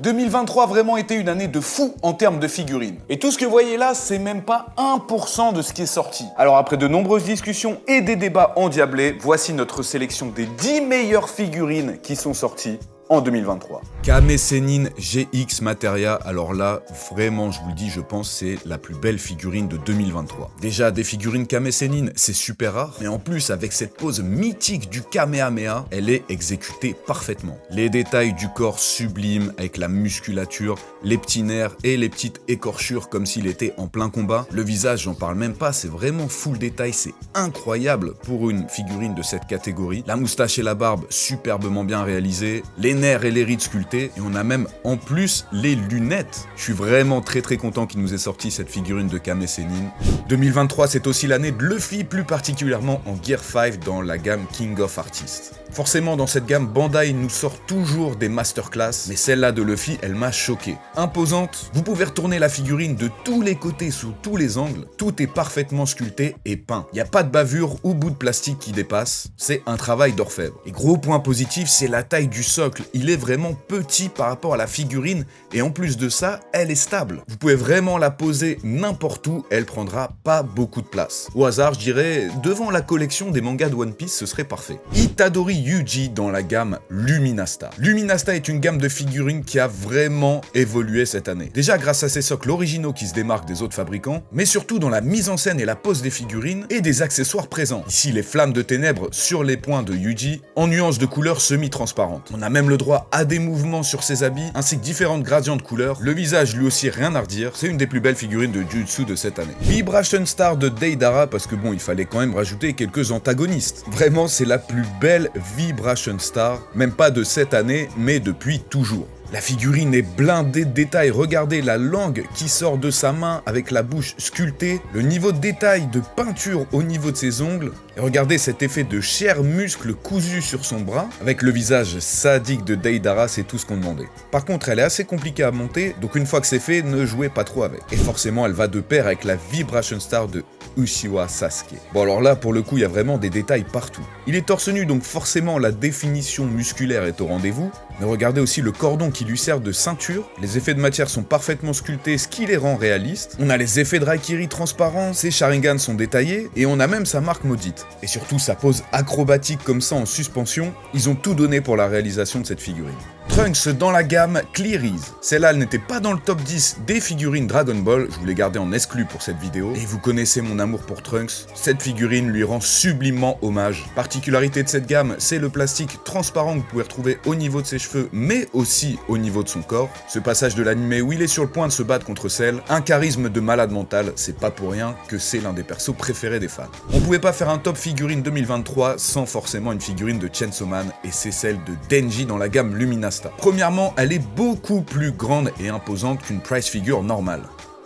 2023 a vraiment été une année de fou en termes de figurines. Et tout ce que vous voyez là, c'est même pas 1% de ce qui est sorti. Alors après de nombreuses discussions et des débats endiablés, voici notre sélection des 10 meilleures figurines qui sont sorties en 2023. Kame Sennin GX Materia, alors là, vraiment, je vous le dis, je pense c'est la plus belle figurine de 2023. Déjà, des figurines Kame Sennin, c'est super rare, mais en plus, avec cette pose mythique du Kamehameha, elle est exécutée parfaitement. Les détails du corps sublimes, avec la musculature, les petits nerfs et les petites écorchures comme s'il était en plein combat. Le visage, j'en parle même pas, c'est vraiment full détail, c'est incroyable pour une figurine de cette catégorie. La moustache et la barbe, superbement bien réalisées. Les nerfs et les rides sculptés, et on a même en plus les lunettes. Je suis vraiment très content qu'il nous ait sorti cette figurine de Kame Sennin. 2023, c'est aussi l'année de Luffy, plus particulièrement en Gear 5 dans la gamme King of Artists. Forcément, dans cette gamme, Bandai nous sort toujours des masterclass, mais celle-là de Luffy, elle m'a choqué. Imposante, vous pouvez retourner la figurine de tous les côtés, sous tous les angles, tout est parfaitement sculpté et peint. Il n'y a pas de bavure ou bout de plastique qui dépasse, c'est un travail d'orfèvre. Et gros point positif, c'est la taille du socle, il est vraiment petit par rapport à la figurine, et en plus de ça, elle est stable. Vous pouvez vraiment la poser n'importe où, elle prendra pas beaucoup de place. Au hasard, je dirais, devant la collection des mangas de One Piece, ce serait parfait. Itadori Yuji dans la gamme Luminasta. Luminasta est une gamme de figurines qui a vraiment évolué cette année. Déjà grâce à ses socles originaux qui se démarquent des autres fabricants, mais surtout dans la mise en scène et la pose des figurines et des accessoires présents. Ici les flammes de ténèbres sur les poings de Yuji en nuances de couleurs semi-transparentes. On a même le droit à des mouvements sur ses habits ainsi que différentes gradients de couleurs. Le visage lui aussi rien à redire, c'est une des plus belles figurines de Jujutsu de cette année. Vibration Star de Deidara parce que bon il fallait quand même rajouter quelques antagonistes. Vraiment c'est la plus belle Vibration Star, même pas de cette année, mais depuis toujours. La figurine est blindée de détails, regardez la langue qui sort de sa main avec la bouche sculptée, le niveau de détail de peinture au niveau de ses ongles, et regardez cet effet de chair muscle cousu sur son bras, avec le visage sadique de Deidara, c'est tout ce qu'on demandait. Par contre, elle est assez compliquée à monter, donc une fois que c'est fait, ne jouez pas trop avec. Et forcément, elle va de pair avec la Vibration Star de Uchiwa Sasuke. Bon alors là, pour le coup, il y a vraiment des détails partout. Il est torse nu, donc forcément la définition musculaire est au rendez-vous, mais regardez aussi le cordon qui lui sert de ceinture, les effets de matière sont parfaitement sculptés, ce qui les rend réalistes, on a les effets de Raikiri transparents, ses Sharingan sont détaillés, et on a même sa marque maudite. Et surtout sa pose acrobatique comme ça en suspension, ils ont tout donné pour la réalisation de cette figurine. Trunks dans la gamme Clearies. Celle-là, elle n'était pas dans le top 10 des figurines Dragon Ball, je vous l'ai gardée en exclu pour cette vidéo. Et vous connaissez mon amour pour Trunks, cette figurine lui rend sublimement hommage. Particularité de cette gamme, c'est le plastique transparent que vous pouvez retrouver au niveau de ses cheveux, mais aussi au niveau de son corps. Ce passage de l'animé où il est sur le point de se battre contre Cell, un charisme de malade mental, c'est pas pour rien que c'est l'un des persos préférés des fans. On pouvait pas faire un top figurine 2023 sans forcément une figurine de Chainsaw Man, et c'est celle de Denji dans la gamme Luminasta. Premièrement, elle est beaucoup plus grande et imposante qu'une price figure normale.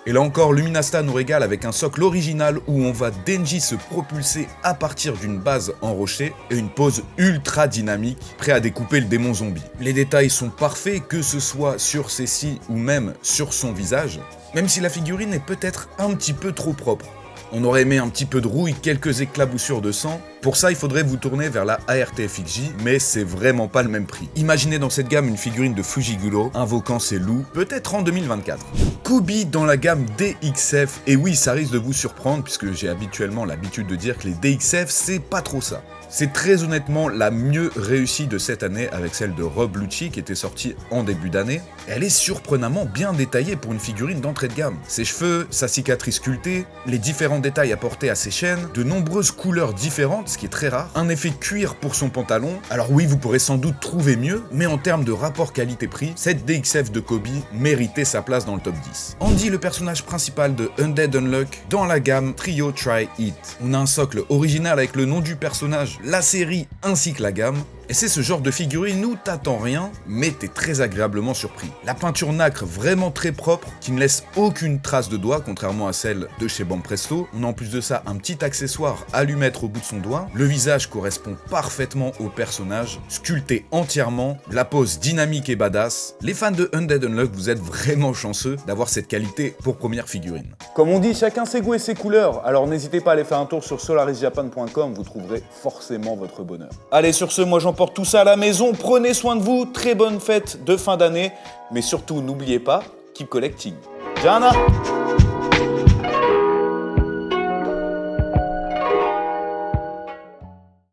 Et là encore, Luminasta nous régale avec un socle original où on voit Denji se propulser à partir d'une base en rocher et une pose ultra dynamique, prêt à découper le démon zombie. Les détails sont parfaits, que ce soit sur ses scies ou même sur son visage, même si la figurine est peut-être un petit peu trop propre. On aurait aimé un petit peu de rouille, quelques éclaboussures de sang. Pour ça, il faudrait vous tourner vers la ARTFXJ, mais c'est vraiment pas le même prix. Imaginez dans cette gamme une figurine de Fujiguro invoquant ses loups, peut-être en 2024. Koby dans la gamme DXF, et oui, ça risque de vous surprendre puisque j'ai habituellement l'habitude de dire que les DXF, c'est pas trop ça. C'est très honnêtement la mieux réussie de cette année avec celle de Rob Lucci qui était sortie en début d'année. Elle est surprenamment bien détaillée pour une figurine d'entrée de gamme. Ses cheveux, sa cicatrice sculptée, les différents détails apportés à ses chaînes, de nombreuses couleurs différentes, ce qui est très rare, un effet cuir pour son pantalon. Alors oui, vous pourrez sans doute trouver mieux, mais en termes de rapport qualité-prix, cette DXF de Koby méritait sa place dans le top 10. Andy, le personnage principal de Undead Unluck, dans la gamme Trio Try It. On a un socle original avec le nom du personnage, la série ainsi que la gamme, et c'est ce genre de figurine où t'attends rien, mais t'es très agréablement surpris. La peinture nacre vraiment très propre, qui ne laisse aucune trace de doigt, contrairement à celle de chez Banpresto. On a en plus de ça un petit accessoire à lui mettre au bout de son doigt. Le visage correspond parfaitement au personnage, sculpté entièrement, la pose dynamique et badass. Les fans de Undead Unluck, vous êtes vraiment chanceux d'avoir cette qualité pour première figurine. Comme on dit, chacun ses goûts et ses couleurs, alors n'hésitez pas à aller faire un tour sur solarisjapan.com, vous trouverez forcément forcément votre bonheur. Allez, sur ce, moi j'emporte tout ça à la maison. Prenez soin de vous, très bonne fête de fin d'année. Mais surtout, n'oubliez pas, keep collecting. Jana!